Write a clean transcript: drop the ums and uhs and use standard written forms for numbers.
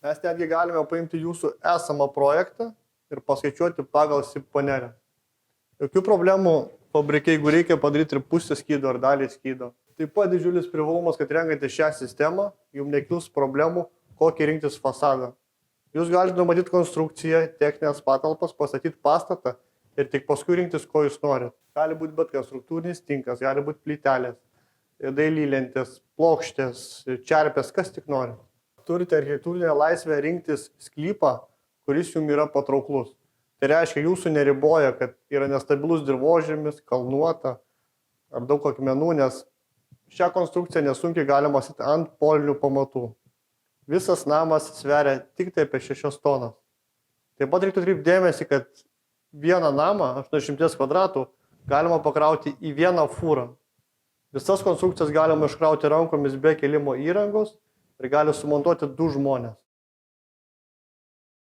Mes netgi galime paimti jūsų esamą projektą ir paskaičiuoti pagal SIP panelę. Jokių problemų fabrike, jeigu reikia padaryti ir pusę skydo ar dalį skydo. Taip pat didžiulis privalumas, kad renkate šią sistemą, jums nekils problemų, kokį rinktis fasadą. Jūs galite numatyti konstrukciją, techninės patalpas, pastatyti pastatą ir tik paskui rinktis, ko jūs norit. Gali būti bet kas struktūrinis tinkas, gali būti plytelės, dailylentės, plokštės, čerpės, kas tik nori. Turite architektūrinę laisvę rinktis sklypą, kuris jums yra patrauklus. Tai reiškia, jūsų neriboja, kad yra nestabilus dirvožėmis, kalnuota ar daug akmenų, nes šią konstrukciją nesunkiai galima statyti ant polinių pamatų. Visas namas sveria tik tai apie 6 tonas. Taip pat reiktų atkreipti dėmesį, kad vieną namą, 80 kvadratų, galima pakrauti į vieną fūrą. Visas konstrukcijas galima iškrauti rankomis be kelimo įrangos ir gali sumontuoti 2 žmonės.